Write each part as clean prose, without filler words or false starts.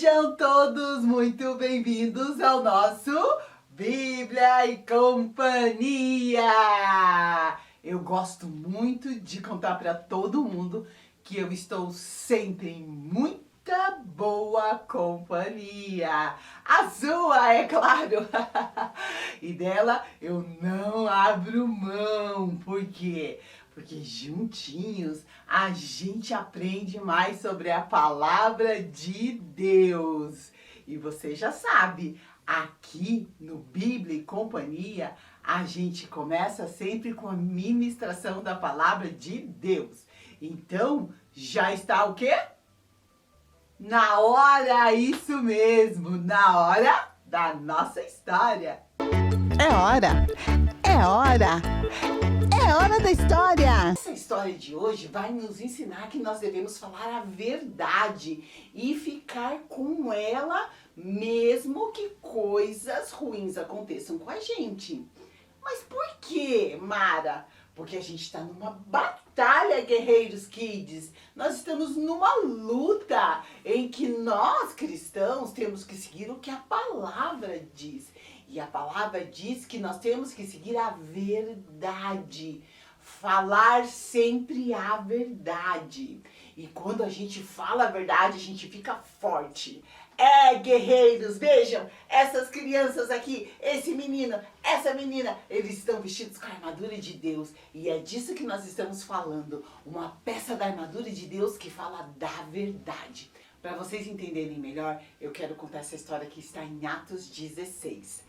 Sejam todos muito bem-vindos ao nosso Bíblia e Companhia! Eu gosto muito de contar para todo mundo que eu estou sempre em muita boa companhia. A sua, é claro! E dela eu não abro mão. Por quê? Porque juntinhos a gente aprende mais sobre a palavra de Deus. E você já sabe, aqui no Bíblia e Companhia, a gente começa sempre com a ministração da palavra de Deus. Então, já está o quê? Na hora, isso mesmo, na hora da nossa história. É hora! É hora! É hora da história! Essa história de hoje vai nos ensinar que nós devemos falar a verdade e ficar com ela mesmo que coisas ruins aconteçam com a gente. Mas por quê, Mara? Porque a gente está numa batalha, Guerreiros Kids. Nós estamos numa luta em que nós, cristãos, temos que seguir o que a palavra diz. E a palavra diz que nós temos que seguir a verdade. Falar sempre a verdade. E quando a gente fala a verdade, a gente fica forte. Guerreiros, vejam, essas crianças aqui, esse menino, essa menina, eles estão vestidos com a armadura de Deus. E é disso que nós estamos falando. Uma peça da armadura de Deus que fala da verdade. Para vocês entenderem melhor, eu quero contar essa história que está em Atos 16.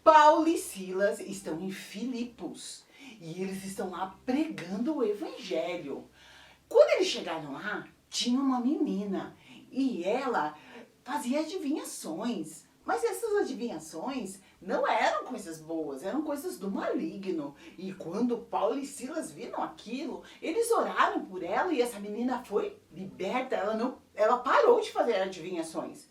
Paulo e Silas estão em Filipos. E eles estão lá pregando o evangelho. Quando eles chegaram lá, tinha uma menina. E ela fazia adivinhações. Mas essas adivinhações não eram coisas boas, eram coisas do maligno. E quando Paulo e Silas viram aquilo, eles oraram por ela e essa menina foi liberta. Ela parou de fazer adivinhações.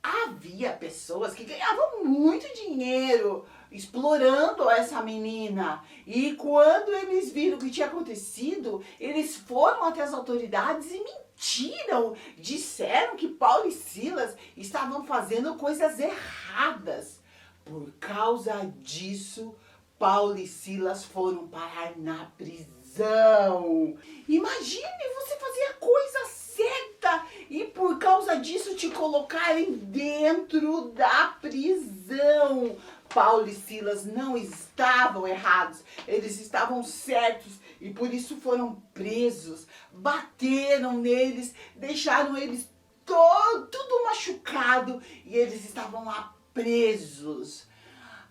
Havia pessoas que ganhavam muito dinheiro explorando essa menina. E quando eles viram o que tinha acontecido, eles foram até as autoridades e mentiram. Disseram que Paulo e Silas estavam fazendo coisas erradas. Por causa disso, Paulo e Silas foram parar na prisão. Imagine, você fazia coisa certa e por causa disso te colocarem dentro da prisão. Paulo e Silas não estavam errados, eles estavam certos e por isso foram presos. Bateram neles, deixaram eles tudo machucado e eles estavam lá presos.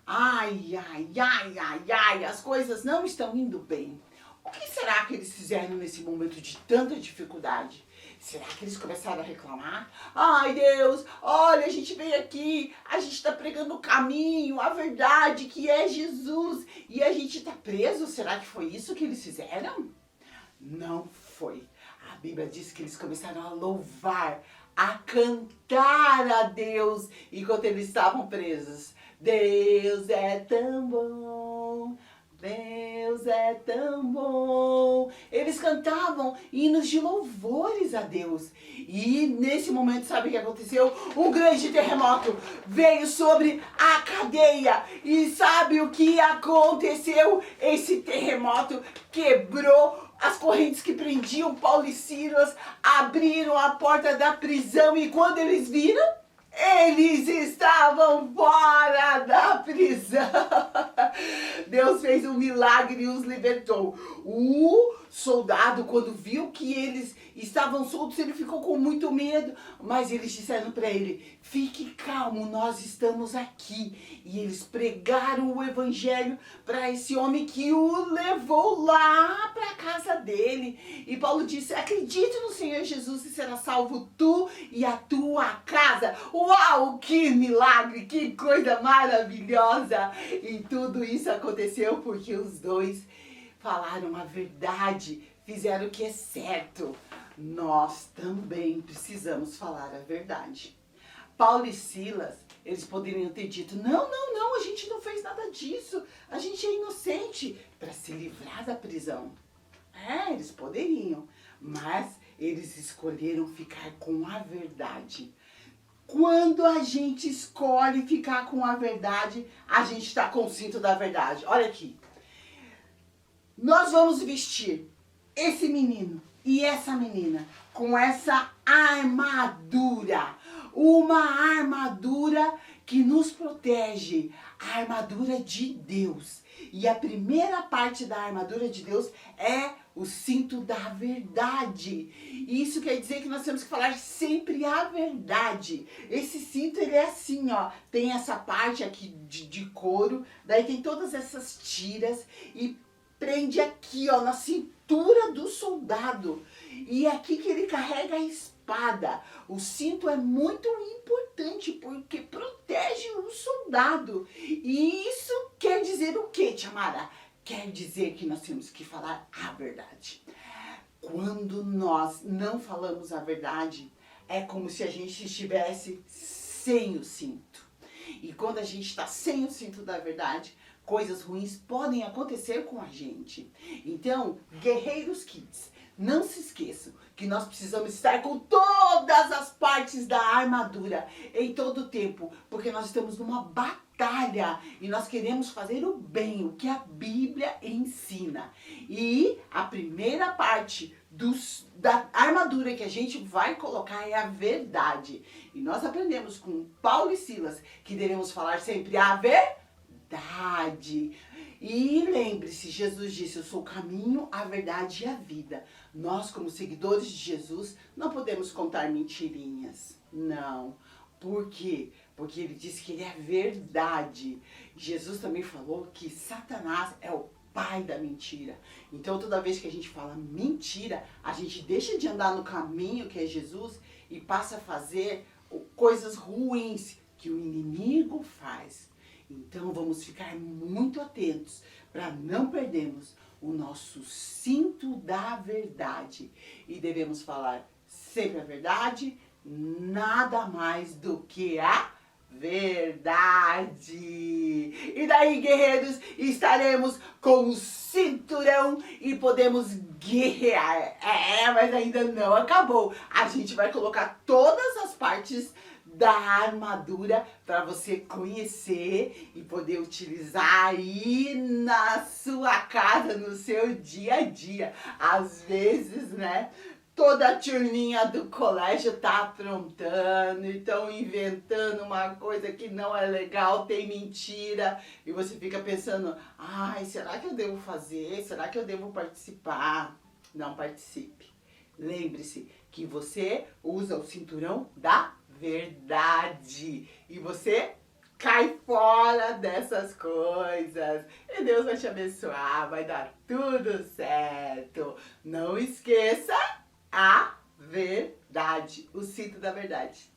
Ai, as coisas não estão indo bem. O que será que eles fizeram nesse momento de tanta dificuldade? Será que eles começaram a reclamar? Ai, Deus, olha, a gente veio aqui, a gente está pregando o caminho, a verdade, que é Jesus, e a gente está preso. Será que foi isso que eles fizeram? Não foi. A Bíblia diz que eles começaram a louvar, a cantar a Deus enquanto eles estavam presos. Deus é tão bom. Deus é tão bom. Eles cantavam hinos de louvores a Deus. E nesse momento, sabe o que aconteceu? Um grande terremoto veio sobre a cadeia. E sabe o que aconteceu? Esse terremoto quebrou as correntes que prendiam Paulo e Silas, abriram a porta da prisão e quando eles viram, eles estavam fora da prisão. Deus fez um milagre e os libertou. O soldado, quando viu que eles estavam soltos, ele ficou com muito medo. Mas eles disseram para ele, fique calmo, nós estamos aqui. E eles pregaram o evangelho para esse homem que o levou lá para a casa dele. E Paulo disse, acredite no Senhor Jesus e será salvo tu e a tua casa. Uau, que milagre, que coisa maravilhosa. E tudo isso aconteceu porque os dois falaram a verdade, fizeram o que é certo. Nós também precisamos falar a verdade. Paulo e Silas, eles poderiam ter dito, não, a gente não fez nada disso, a gente é inocente, para se livrar da prisão. Eles poderiam, mas eles escolheram ficar com a verdade. Quando a gente escolhe ficar com a verdade, a gente está com o cinto da verdade. Olha aqui. Nós vamos vestir esse menino e essa menina com essa armadura. Uma armadura que nos protege. A armadura de Deus. E a primeira parte da armadura de Deus é o cinto da verdade. Isso quer dizer que nós temos que falar sempre a verdade. Esse cinto, ele é assim, ó. Tem essa parte aqui de couro, daí tem todas essas tiras e prende aqui, ó, na cintura do soldado. E é aqui que ele carrega a espada. O cinto é muito importante porque protege o soldado. E isso quer dizer o quê, Tia Mara? Quer dizer que nós temos que falar a verdade. Quando nós não falamos a verdade, é como se a gente estivesse sem o cinto. E quando a gente está sem o cinto da verdade, coisas ruins podem acontecer com a gente. Então, Guerreiros Kids, não se esqueçam que nós precisamos estar com todas as partes da armadura em todo o tempo, porque nós estamos numa batalha e nós queremos fazer o bem, o que a Bíblia ensina. E a primeira parte da armadura que a gente vai colocar é a verdade. E nós aprendemos com Paulo e Silas que devemos falar sempre a verdade. E lembre-se, Jesus disse, eu sou o caminho, a verdade e a vida. Nós, como seguidores de Jesus, não podemos contar mentirinhas. Não. Por quê? Porque ele disse que ele é verdade. Jesus também falou que Satanás é o pai da mentira. Então, toda vez que a gente fala mentira, a gente deixa de andar no caminho que é Jesus e passa a fazer coisas ruins que o inimigo faz. Então vamos ficar muito atentos para não perdermos o nosso cinto da verdade. E devemos falar sempre a verdade, nada mais do que a verdade. E daí, guerreiros, estaremos com o cinturão e podemos guerrear. Mas ainda não acabou. A gente vai colocar todas as partes da armadura para você conhecer e poder utilizar aí na sua casa, no seu dia a dia. Às vezes, né, toda a turminha do colégio tá aprontando e estão inventando uma coisa que não é legal, tem mentira, e você fica pensando, ai, será que eu devo fazer? Será que eu devo participar? Não participe. Lembre-se que você usa o cinturão da verdade. E você cai fora dessas coisas. E Deus vai te abençoar, vai dar tudo certo. Não esqueça a verdade, o cinto da verdade.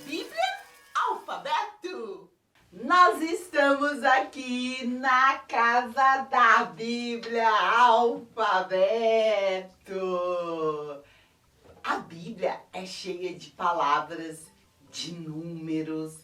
Bíblia Alfabeto! Nós estamos aqui na casa da Bíblia Alfabeto. A Bíblia é cheia de palavras, de números,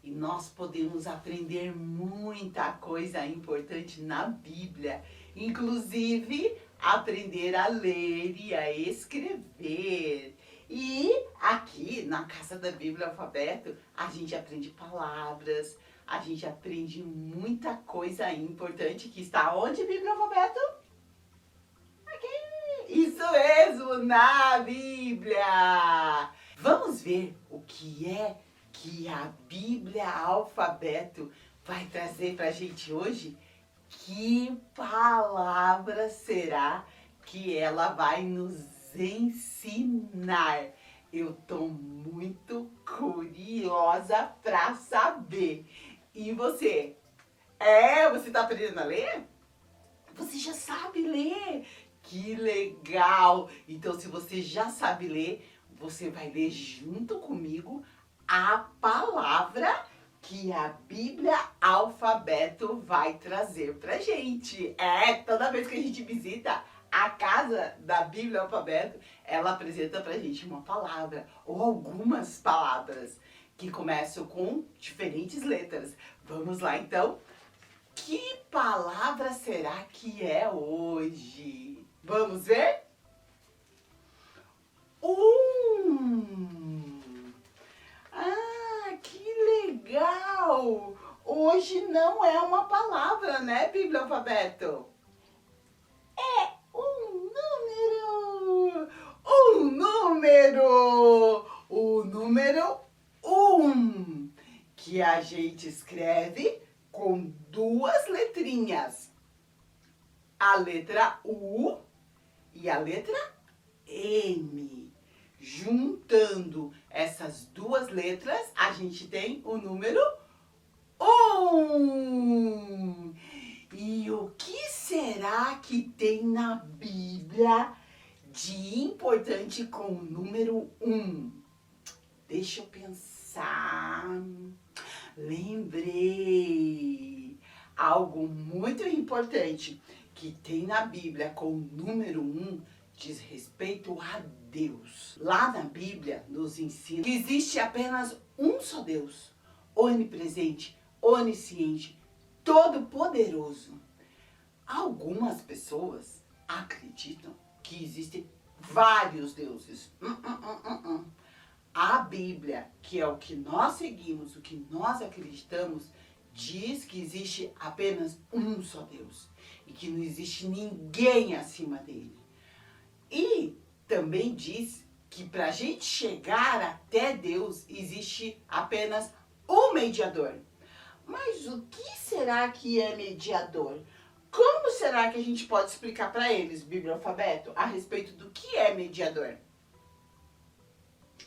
e nós podemos aprender muita coisa importante na Bíblia, inclusive aprender a ler e a escrever. E aqui na casa da Bíblia Alfabeto, a gente aprende palavras, a gente aprende muita coisa importante que está onde, Bíblia Alfabeto? Aqui! Isso mesmo, na Bíblia! Vamos ver o que é que a Bíblia Alfabeto vai trazer pra gente hoje? Que palavra será que ela vai nos ensinar? Eu tô muito curiosa pra saber. E você? Você tá aprendendo a ler? Você já sabe ler? Que legal! Então, se você já sabe ler, você vai ler junto comigo a palavra que a Bíblia Alfabeto vai trazer pra gente. Toda vez que a gente visita a casa da Bíblia Alfabeto, ela apresenta pra gente uma palavra ou algumas palavras que começam com diferentes letras. Vamos lá então? Que palavra será que é hoje? Vamos ver? né, biblialfabeto? É um número! Um número! O número 1, que a gente escreve com 2 letrinhas. A letra U e a letra M. Juntando essas 2 letras, a gente tem o número 1. E o que será que tem na Bíblia de importante com o número 1? Deixa eu pensar. Lembrei. Algo muito importante que tem na Bíblia com o número 1 diz respeito a Deus. Lá na Bíblia nos ensina que existe apenas um só Deus, onipresente, onisciente, todo-poderoso. Algumas pessoas acreditam que existem vários deuses. A Bíblia, que é o que nós seguimos, o que nós acreditamos, diz que existe apenas um só Deus e que não existe ninguém acima dele. E também diz que para a gente chegar até Deus existe apenas um mediador. Mas o que será que é mediador? Como será que a gente pode explicar para eles, biblialfabeto, a respeito do que é mediador?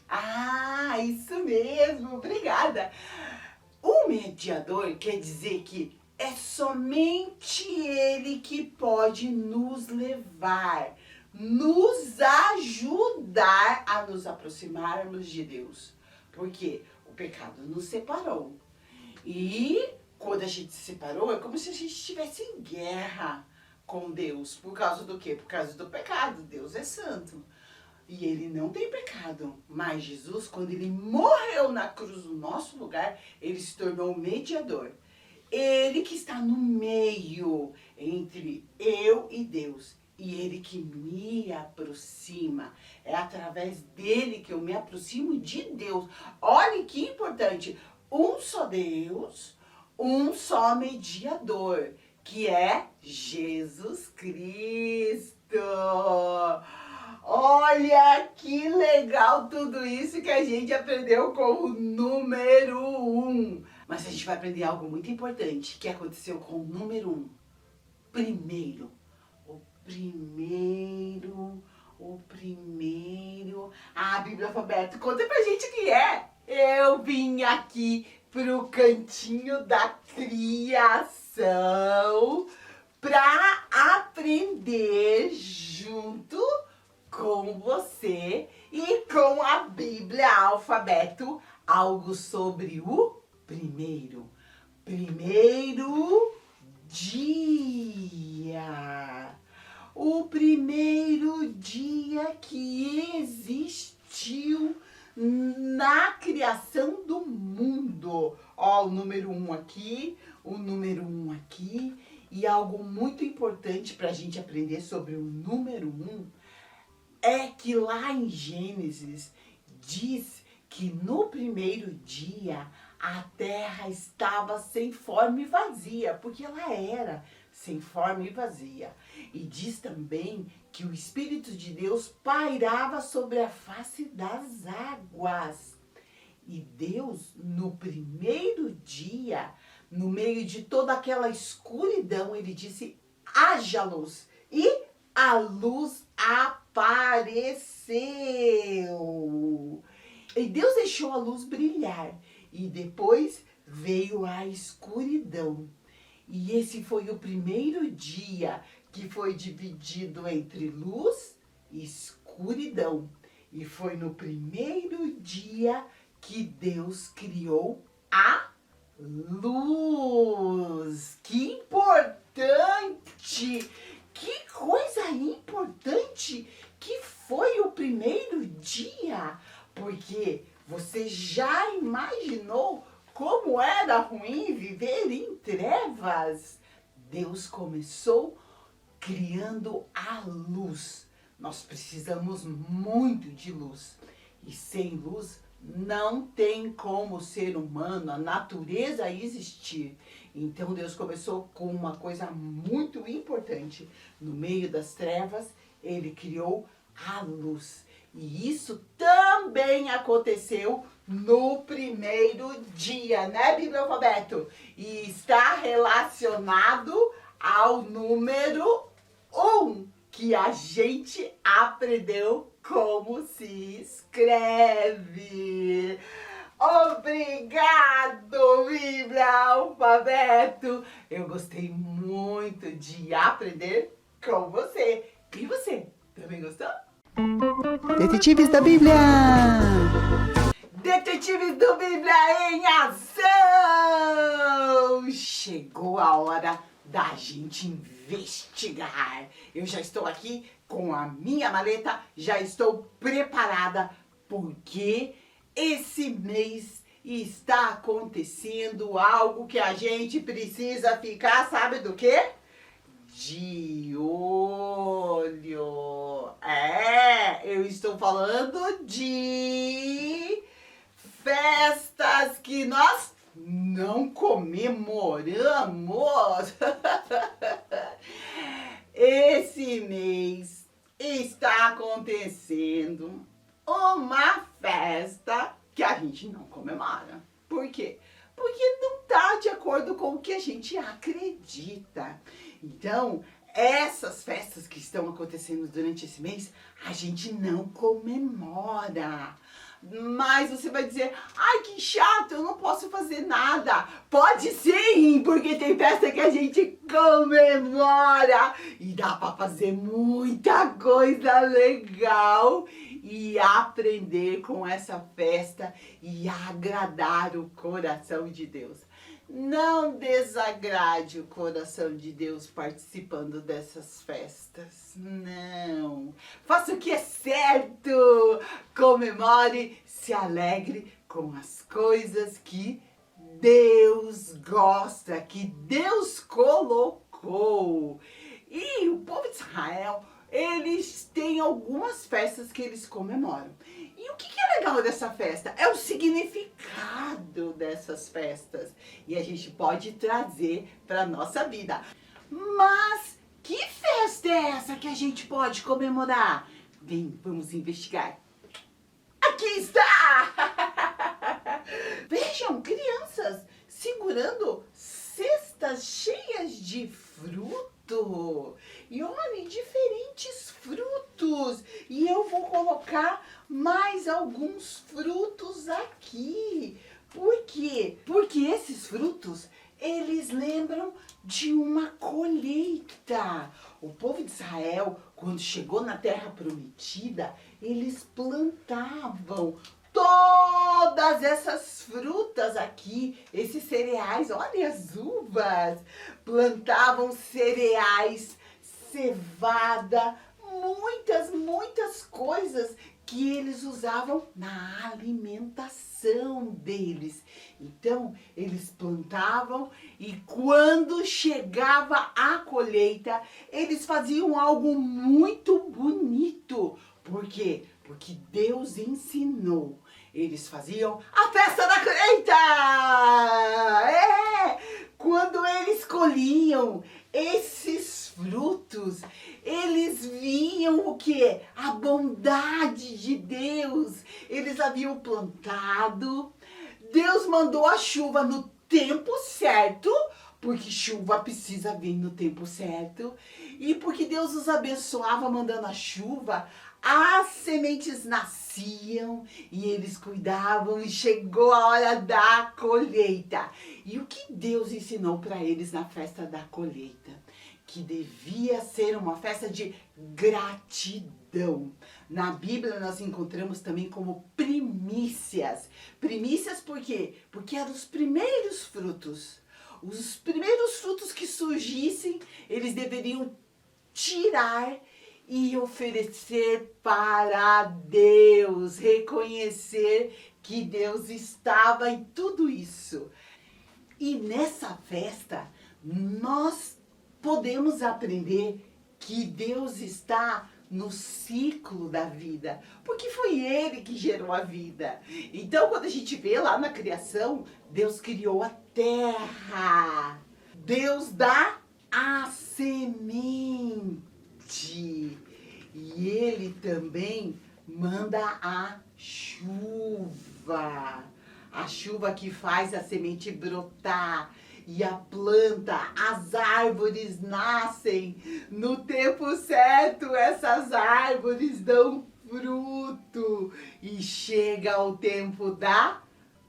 Ah, isso mesmo, obrigada. O mediador quer dizer que é somente ele que pode nos levar, nos ajudar a nos aproximarmos de Deus. Porque o pecado nos separou. E quando a gente se separou, é como se a gente estivesse em guerra com Deus. Por causa do quê? Por causa do pecado. Deus é santo. E ele não tem pecado. Mas Jesus, quando ele morreu na cruz no nosso lugar, ele se tornou mediador. Ele que está no meio entre eu e Deus. E ele que me aproxima. É através dele que eu me aproximo de Deus. Olha que importante. Um só Deus, um só mediador, que é Jesus Cristo. Olha que legal tudo isso que a gente aprendeu com o número 1. Mas a gente vai aprender algo muito importante que aconteceu com o número 1. O primeiro. Ah, biblialfabeto, conta pra gente o que é. Eu vim aqui pro cantinho da criação pra aprender junto com você e com a Bíblia Alfabeto algo sobre o primeiro dia. O primeiro dia que existiu na criação do mundo. Ó, o número 1 aqui, o número 1 aqui. E algo muito importante para a gente aprender sobre o número 1 é que lá em Gênesis diz que no primeiro dia a terra estava sem forma e vazia, porque ela era sem forma e vazia. E diz também que o Espírito de Deus pairava sobre a face das águas. E Deus, no primeiro dia, no meio de toda aquela escuridão, ele disse: haja luz. E a luz apareceu. E Deus deixou a luz brilhar. E depois veio a escuridão. E esse foi o primeiro dia que foi dividido entre luz e escuridão. E foi no primeiro dia que Deus criou a luz. Que importante! Que coisa importante que foi o primeiro dia! Porque você já imaginou como era ruim viver em trevas? Deus começou criando a luz. Nós precisamos muito de luz. E sem luz Não tem como o ser humano, a natureza existir. Então Deus começou com uma coisa muito importante. No meio das trevas, ele criou a luz. E isso também aconteceu no primeiro dia, né, Biblialfabeto? E está relacionado ao número 1, que a gente aprendeu como se escreve. Obrigado, Biblialfabeto! Eu gostei muito de aprender com você. E você, também gostou? Detetives da Bíblia! Detetives do Bíblia em ação! Chegou a hora da gente investigar. Eu já estou aqui com a minha maleta, já estou preparada, porque esse mês está acontecendo algo que a gente precisa ficar, sabe do quê? De olho. Eu estou falando de festas que nós não comemoramos. Esse mês está acontecendo uma festa que a gente não comemora. Por quê? Porque não está de acordo com o que a gente acredita. Então, essas festas que estão acontecendo durante esse mês, a gente não comemora. Mas você vai dizer, ai, que chato, eu não posso fazer nada. Pode sim, porque tem festa que a gente comemora. E dá pra fazer muita coisa legal e aprender com essa festa e agradar o coração de Deus. Não desagrade o coração de Deus participando dessas festas. Não. Faça o que é certo. Comemore, se alegre com as coisas que Deus gosta, que Deus colocou. E o povo de Israel, eles têm algumas festas que eles comemoram. E o que é legal dessa festa? É o significado dessas festas. E a gente pode trazer para a nossa vida. Mas que festa é essa que a gente pode comemorar? Vem, vamos investigar. Aqui está! Vejam, crianças segurando cestas cheias de fruto. E olhem, diferentes frutos. E eu vou colocar mais alguns frutos aqui. Por quê? Porque esses frutos, eles lembram de uma colheita. O povo de Israel, quando chegou na Terra Prometida, eles plantavam todas essas frutas aqui, esses cereais, olha as uvas, plantavam cereais, cevada, muitas coisas que eles usavam na alimentação deles. Então, eles plantavam e quando chegava a colheita, eles faziam algo muito bonito. Por quê? Porque Deus ensinou. Eles faziam a festa da colheita! Quando eles colhiam esses frutos, eles viam o quê? A bondade de Deus. Eles haviam plantado. Deus mandou a chuva no tempo certo, porque chuva precisa vir no tempo certo. E porque Deus os abençoava mandando a chuva, as sementes nasciam e eles cuidavam e chegou a hora da colheita. E o que Deus ensinou para eles na festa da colheita? Que devia ser uma festa de gratidão. Na Bíblia nós encontramos também como primícias. Primícias por quê? Porque eram os primeiros frutos. Os primeiros frutos que surgissem, eles deveriam tirar e oferecer para Deus, reconhecer que Deus estava em tudo isso. E nessa festa, nós podemos aprender que Deus está no ciclo da vida, porque foi ele que gerou a vida. Então, quando a gente vê lá na criação, Deus criou a terra. Deus dá a semente. E ele também manda a chuva. A chuva que faz a semente brotar. E a planta, as árvores nascem no tempo certo, essas árvores dão fruto e chega o tempo da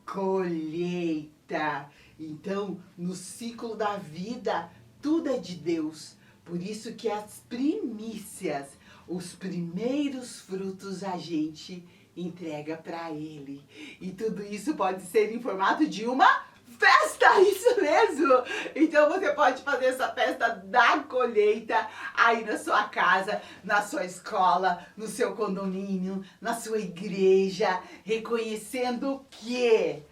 colheita. Então, no ciclo da vida, tudo é de Deus. Por isso que as primícias, os primeiros frutos a gente entrega para Ele. E tudo isso pode ser em formato de uma festa, isso mesmo! Então você pode fazer essa festa da colheita aí na sua casa, na sua escola, no seu condomínio, na sua igreja, reconhecendo que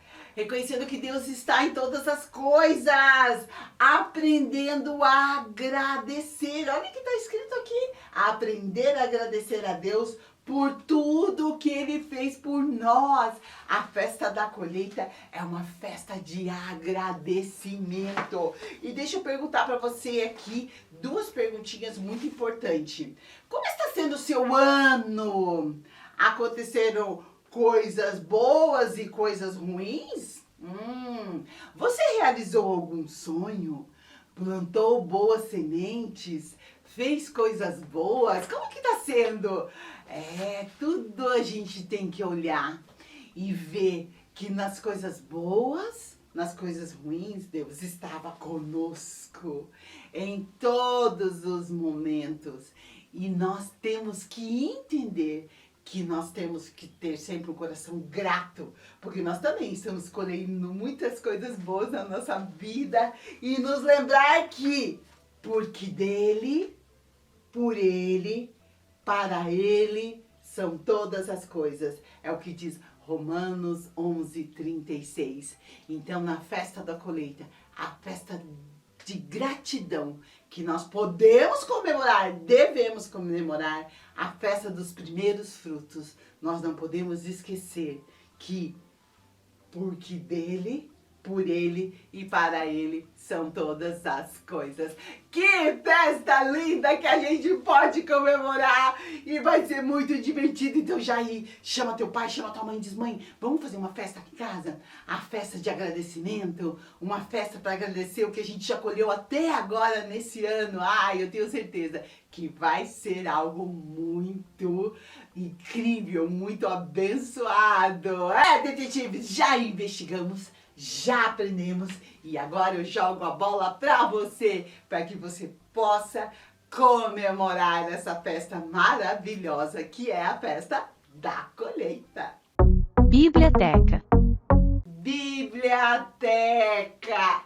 Deus está em todas as coisas, aprendendo a agradecer. Olha o que está escrito aqui, aprender a agradecer a Deus por tudo que Ele fez por nós. A festa da colheita é uma festa de agradecimento. E deixa eu perguntar para você aqui duas perguntinhas muito importantes. Como está sendo o seu ano? Aconteceram coisas boas e coisas ruins? Você realizou algum sonho? Plantou boas sementes? Fez coisas boas? Como que tá sendo? Tudo a gente tem que olhar e ver que nas coisas boas, nas coisas ruins, Deus estava conosco em todos os momentos. E nós temos que entender que nós temos que ter sempre um coração grato, porque nós também estamos colhendo muitas coisas boas na nossa vida e nos lembrar que, porque dele, por ele, para ele são todas as coisas. É o que diz Romanos 11:36. Então, na festa da colheita, a festa de gratidão, que nós podemos comemorar, devemos comemorar, a festa dos primeiros frutos, nós não podemos esquecer que, porque dele, por ele e para ele são todas as coisas. Que festa linda que a gente pode comemorar e vai ser muito divertido. Então já aí, chama teu pai, chama tua mãe e diz: mãe, vamos fazer uma festa aqui em casa? A festa de agradecimento, uma festa para agradecer o que a gente já colheu até agora nesse ano. Eu tenho certeza que vai ser algo muito incrível, muito abençoado. Detetives, já investigamos, já aprendemos e agora eu jogo a bola para você que você possa comemorar essa festa maravilhosa que é a festa da colheita. Biblioteca. Biblioteca,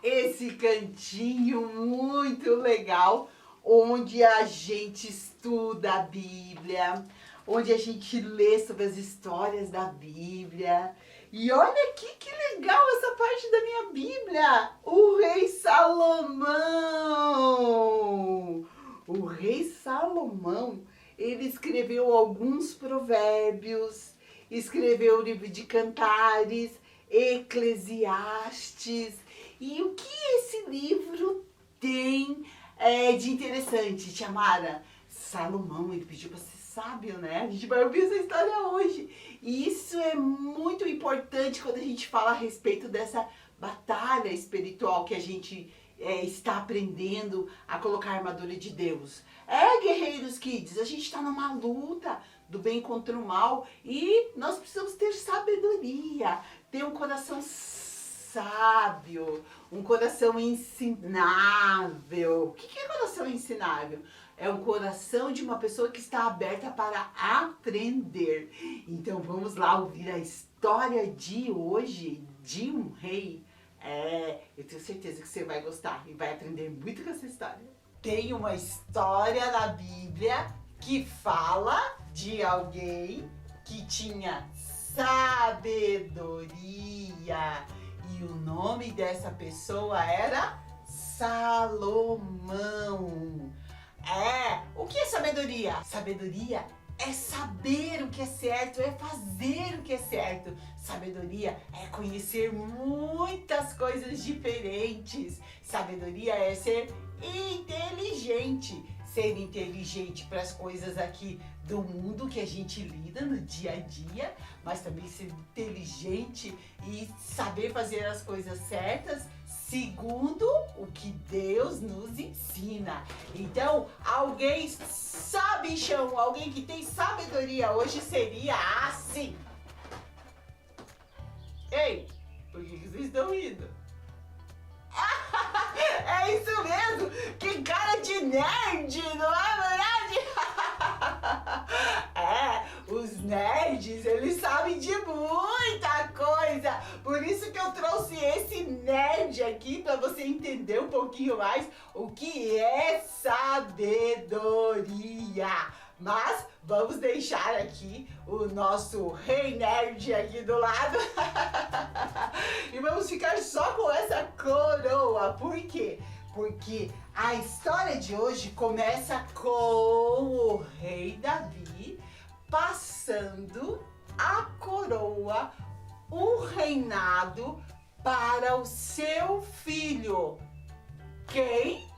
esse cantinho muito legal onde a gente estuda a Bíblia, onde a gente lê sobre as histórias da Bíblia. E olha aqui que legal essa parte da minha Bíblia, o rei Salomão. O rei Salomão, ele escreveu alguns provérbios, escreveu o livro de Cantares, Eclesiastes. E o que esse livro tem de interessante, Tia Mara? Salomão, ele pediu para ser sábio, né? A gente vai ouvir essa história hoje. E isso é muito importante quando a gente fala a respeito dessa batalha espiritual que a gente está aprendendo a colocar a armadura de Deus. Guerreiros Kids, a gente está numa luta do bem contra o mal e nós precisamos ter sabedoria, ter um coração sábio, um coração ensinável. O que é coração ensinável? É um coração de uma pessoa que está aberta para aprender. Então vamos lá ouvir a história de hoje de um rei. Eu tenho certeza que você vai gostar e vai aprender muito com essa história. Tem uma história na Bíblia que fala de alguém que tinha sabedoria. E o nome dessa pessoa era Salomão. O que é sabedoria? Sabedoria é saber o que é certo, é fazer o que é certo. Sabedoria é conhecer muitas coisas diferentes. Sabedoria é ser inteligente. Ser inteligente para as coisas aqui do mundo que a gente lida no dia a dia, mas também ser inteligente e saber fazer as coisas certas segundo o que Deus nos ensina. Então, alguém sabichão, alguém que tem sabedoria hoje seria assim. Ei, por que vocês estão rindo? É isso mesmo! Que cara de nerd, não é verdade? Os nerds, eles sabem de muita coisa. Por isso que eu trouxe esse nerd aqui para você entender um pouquinho mais o que é sabedoria. Mas vamos deixar aqui o nosso rei nerd aqui do lado e vamos ficar só com essa coroa. Por quê? Porque a história de hoje começa com o rei Davi passando a coroa, o reinado para o seu filho. Quem?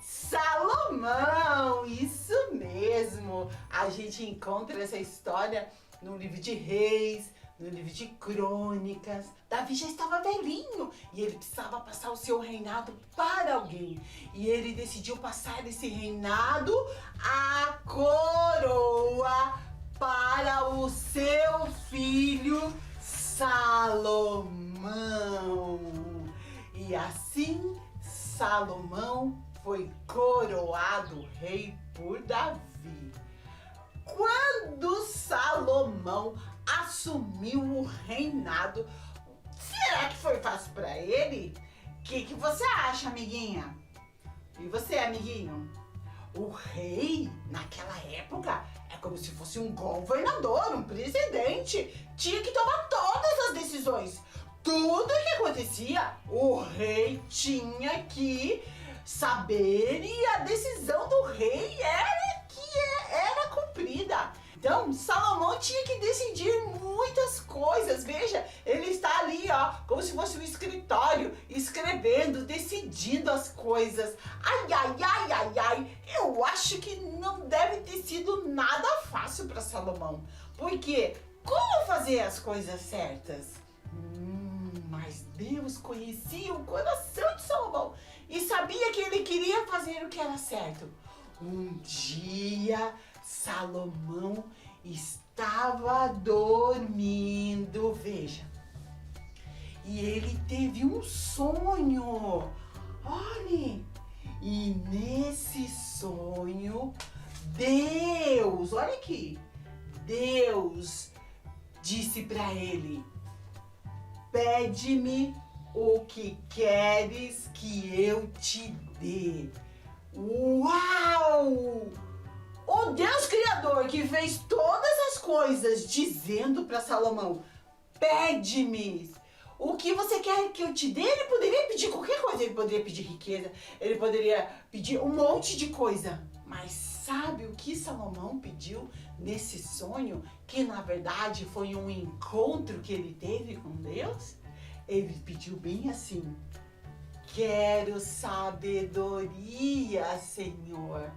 Salomão, isso mesmo! A gente encontra essa história no livro de Reis, no livro de Crônicas. Davi já estava velhinho e ele precisava passar o seu reinado para alguém. E ele decidiu passar esse reinado, a coroa, para o seu filho Salomão. E assim Salomão foi coroado rei por Davi. Quando Salomão assumiu o reinado, será que foi fácil para ele? O que você acha, amiguinha? E você, amiguinho? O rei, naquela época, é como se fosse um governador, um presidente. Tinha que tomar todas as decisões. Tudo que acontecia, o rei tinha que saber, e a decisão do rei era cumprida. Então, Salomão tinha que decidir muitas coisas. Veja, ele está ali, ó, como se fosse um escritório, escrevendo, decidindo as coisas. Ai, eu acho que não deve ter sido nada fácil para Salomão. Porque como fazer as coisas certas? Mas Deus conhecia o coração de Salomão e sabia que ele queria fazer o que era certo. Um dia, Salomão estava dormindo, veja, e ele teve um sonho. Olhe, e nesse sonho, Deus, olha aqui, Deus disse para ele: pede-me o que queres que eu te dê. Uau! O Deus Criador que fez todas as coisas dizendo para Salomão: pede-me o que você quer que eu te dê. Ele poderia pedir qualquer coisa, ele poderia pedir riqueza, ele poderia pedir um monte de coisa. Mas sabe o que Salomão pediu nesse sonho? Que na verdade foi um encontro que ele teve com Deus? Ele pediu bem assim: quero sabedoria, Senhor.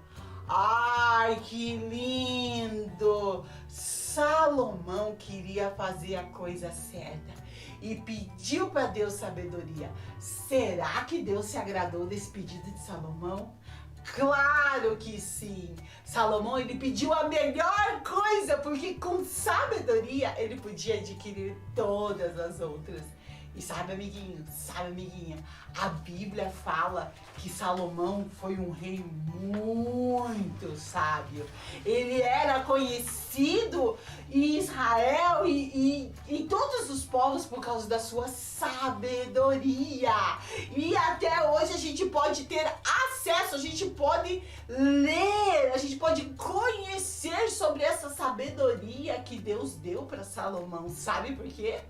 Ai, que lindo! Salomão queria fazer a coisa certa e pediu para Deus sabedoria. Será que Deus se agradou desse pedido de Salomão? Claro que sim! Salomão, ele pediu a melhor coisa, porque com sabedoria ele podia adquirir todas as outras. E sabe, amiguinho, amiguinha, a Bíblia fala que Salomão foi um rei muito sábio. Ele era conhecido em Israel e em todos os povos por causa da sua sabedoria. E até hoje a gente pode ter acesso, a gente pode ler, a gente pode conhecer sobre essa sabedoria que Deus deu para Salomão. Sabe por quê?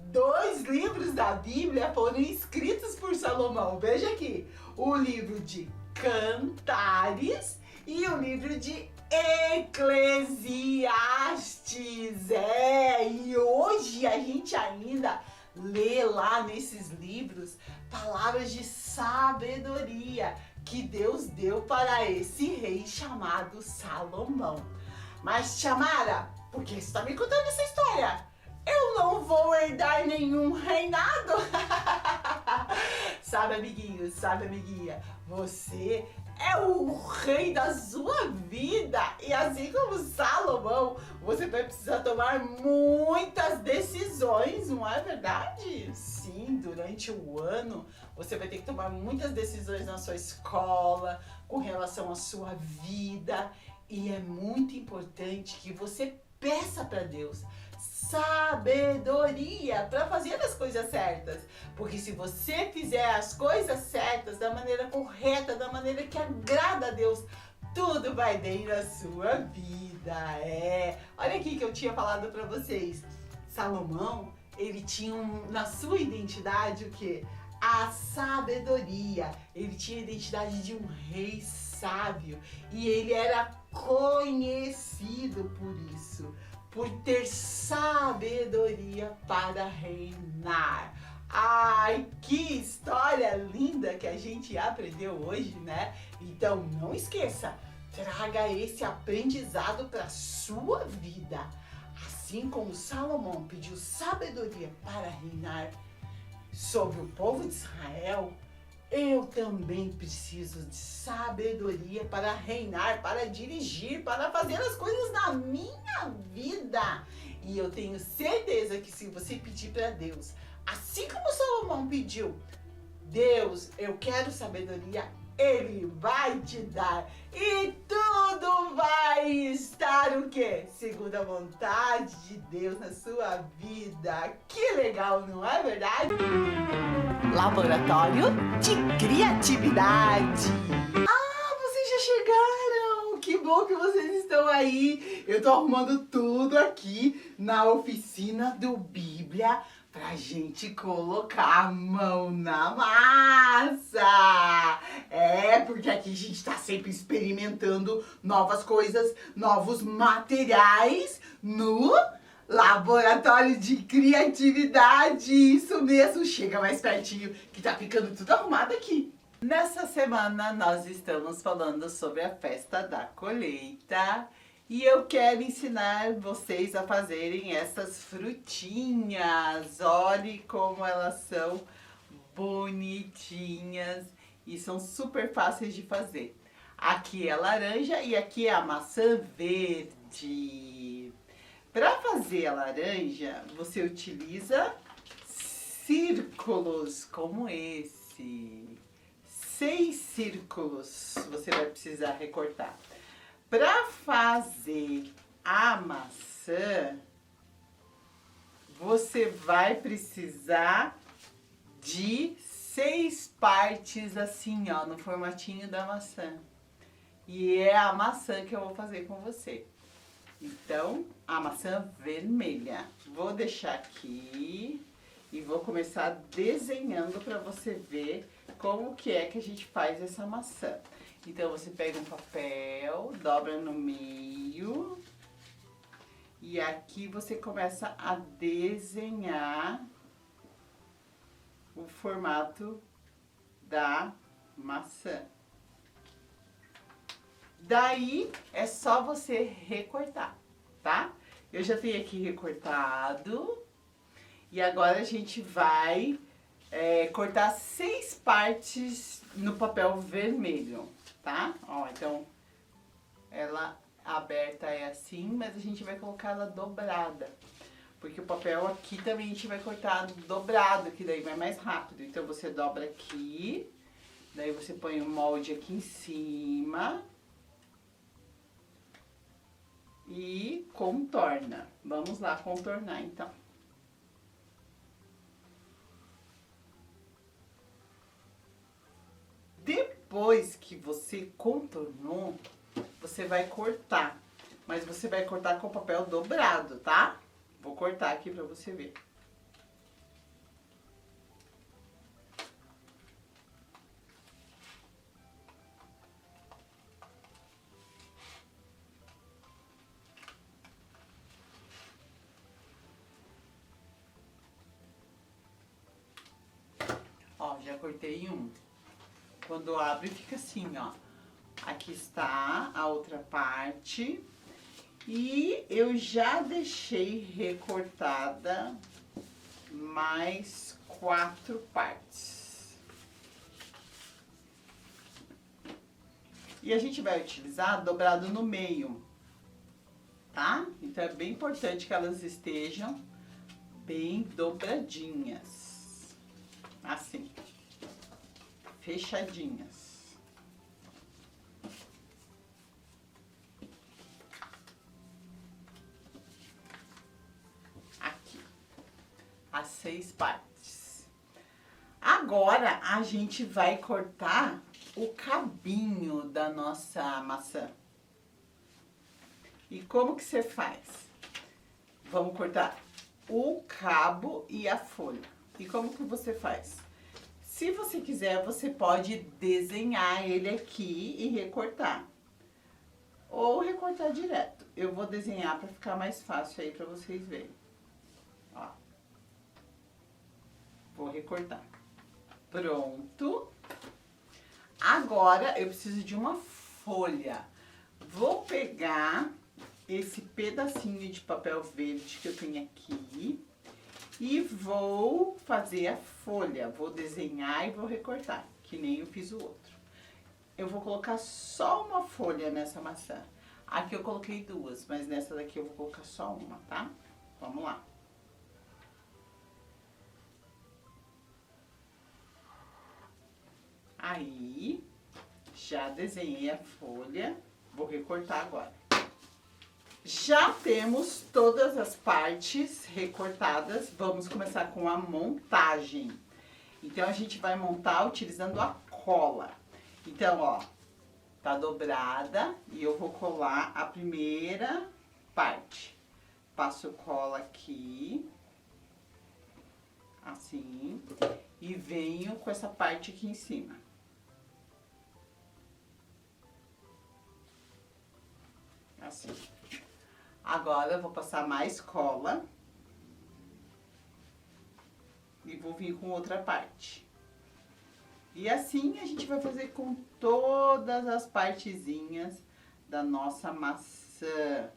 2 livros da Bíblia foram escritos por Salomão. Veja aqui, o livro de Cantares e o livro de Eclesiastes. E hoje a gente ainda lê lá nesses livros palavras de sabedoria que Deus deu para esse rei chamado Salomão. Mas, Tia Mara, por que você está me contando essa história? Eu não vou herdar nenhum reinado. Sabe, amiguinho, sabe, amiguinha, você é o rei da sua vida. E assim como Salomão, você vai precisar tomar muitas decisões, não é verdade? Sim, durante o ano, você vai ter que tomar muitas decisões na sua escola, com relação à sua vida. E é muito importante que você peça para Deus sabedoria para fazer as coisas certas. Porque se você fizer as coisas certas da maneira correta, da maneira que agrada a Deus, tudo vai bem na sua vida. Olha aqui que eu tinha falado para vocês. Salomão, ele tinha na sua identidade o quê? A sabedoria. Ele tinha a identidade de um rei sábio. E ele era conhecido por isso, por ter sabedoria para reinar. Ai, que história linda que a gente aprendeu hoje, né? Então não esqueça, traga esse aprendizado para sua vida. Assim como Salomão pediu sabedoria para reinar sobre o povo de Israel, eu também preciso de sabedoria para reinar, para dirigir, para fazer as coisas na minha vida. E eu tenho certeza que se você pedir para Deus, assim como Salomão pediu, Deus, eu quero sabedoria, Ele vai te dar. E tudo vai estar o quê? Segundo a vontade de Deus na sua vida. Que legal, não é verdade? Laboratório de Criatividade. Vocês já chegaram! Que bom que vocês estão aí. Eu tô arrumando tudo aqui na oficina do Bíblia pra gente colocar a mão na massa. Porque aqui a gente tá sempre experimentando novas coisas, novos materiais no Laboratório de Criatividade. Isso mesmo, chega mais pertinho que tá ficando tudo arrumado aqui. Nessa semana nós estamos falando sobre a festa da colheita. E eu quero ensinar vocês a fazerem essas frutinhas. Olhe como elas são bonitinhas e são super fáceis de fazer. Aqui é a laranja e aqui é a maçã verde. Para fazer a laranja, você utiliza círculos como esse. 6 círculos você vai precisar recortar. Para fazer a maçã, você vai precisar de 6 partes assim, ó, no formatinho da maçã. E é a maçã que eu vou fazer com você. Então, a maçã vermelha. Vou deixar aqui e vou começar desenhando para você ver como que é que a gente faz essa maçã. Então, você pega um papel, dobra no meio e aqui você começa a desenhar o formato da maçã. Daí, é só você recortar, tá? Eu já tenho aqui recortado e agora a gente vai cortar 6 partes no papel vermelho. Tá? Ó, então, ela aberta é assim, mas a gente vai colocar ela dobrada. Porque o papel aqui também a gente vai cortar dobrado, que daí vai mais rápido. Então, você dobra aqui, daí você põe o molde aqui em cima e contorna. Vamos lá contornar, então. Depois que você contornou, você vai cortar. Mas você vai cortar com o papel dobrado, tá? Vou cortar aqui pra você ver. cortei um. Quando abre, fica assim, ó. Aqui está a outra parte. E eu já deixei recortada mais 4 partes. E a gente vai utilizar dobrado no meio, tá? Então é bem importante que elas estejam bem dobradinhas. Assim. Fechadinhas. As 6 partes. Agora a gente vai cortar o cabinho da nossa maçã. E como que você faz? Vamos cortar o cabo e a folha. E como que você faz? Se você quiser, você pode desenhar ele aqui e recortar. Ou recortar direto. Eu vou desenhar para ficar mais fácil aí para vocês verem. Ó. Vou recortar. Pronto. Agora eu preciso de uma folha. Vou pegar esse pedacinho de papel verde que eu tenho aqui e vou fazer a folha. Vou desenhar e vou recortar, que nem eu fiz o outro. Eu vou colocar só uma folha nessa maçã. Aqui eu coloquei 2, mas nessa daqui eu vou colocar só uma, tá? Vamos lá. Aí, já desenhei a folha, vou recortar agora. Já temos todas as partes recortadas, vamos começar com a montagem. Então, a gente vai montar utilizando a cola. Então, ó, tá dobrada e eu vou colar a primeira parte. Passo cola aqui, assim, e venho com essa parte aqui em cima. Assim. Agora eu vou passar mais cola e vou vir com outra parte. E assim a gente vai fazer com todas as partezinhas da nossa maçã.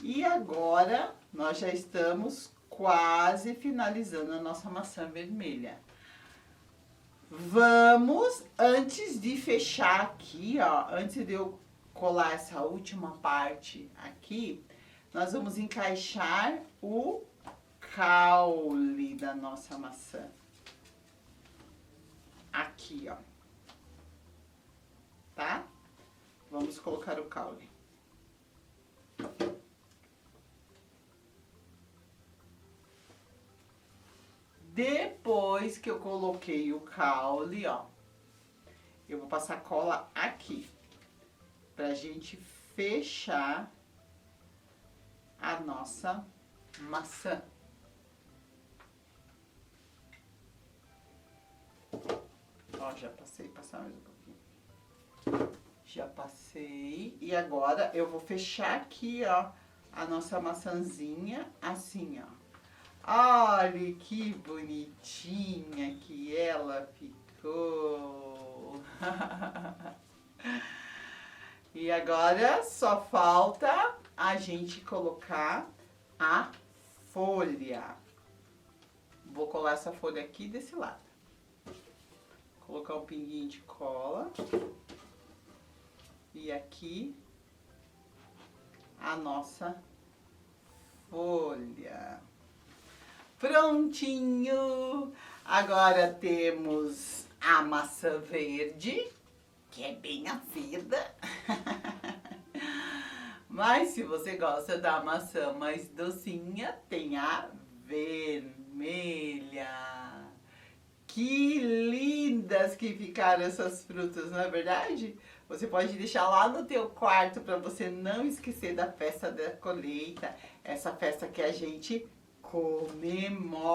E agora nós já estamos quase finalizando a nossa maçã vermelha. Vamos, antes de fechar aqui, ó, antes de eu colar essa última parte aqui, nós vamos encaixar o caule da nossa maçã. Aqui, ó. Tá? Vamos colocar o caule. Depois que eu coloquei o caule, ó, eu vou passar cola aqui, pra gente fechar a nossa maçã. Ó, já passei, passar mais um pouquinho. Já passei. E agora eu vou fechar aqui, ó, a nossa maçãzinha, assim, ó. Olha que bonitinha que ela ficou. E agora só falta a gente colocar a folha. Vou colar essa folha aqui desse lado. Colocar um pinguinho de cola. E aqui a nossa folha. Prontinho! Agora temos a maçã verde, que é bem azeda. Mas se você gosta da maçã mais docinha, tem a vermelha. Que lindas que ficaram essas frutas, não é verdade? Você pode deixar lá no teu quarto para você não esquecer da festa da colheita, essa festa que a gente comemora.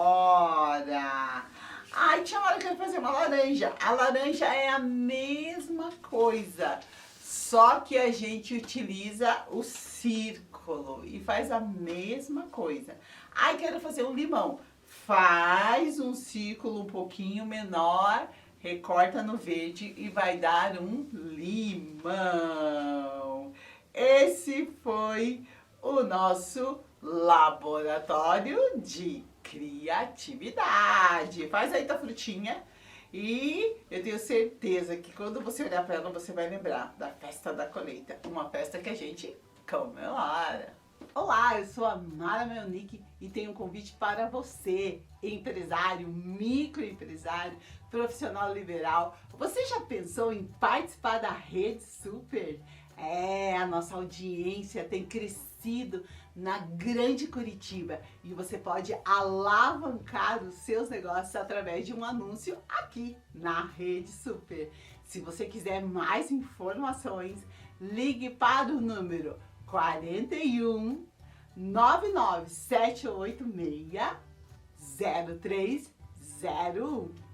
Ai, tinha hora que eu ia fazer uma laranja. A laranja é a mesma coisa, só que a gente utiliza o círculo e faz a mesma coisa. Ai, quero fazer um limão. Faz um círculo um pouquinho menor recorta no verde e vai dar um limão. Esse foi o nosso laboratório de criatividade. Faz aí tua frutinha e eu tenho certeza que quando você olhar para ela, você vai lembrar da festa da colheita, uma festa que a gente comemora. Olá, eu sou a Mara Melnick e tenho um convite para você, empresário, microempresário, profissional liberal. Você já pensou em participar da Rede Super? A nossa audiência tem crescido na Grande Curitiba e você pode alavancar os seus negócios através de um anúncio aqui na Rede Super. Se você quiser mais informações, ligue para o número 41 99786 0301.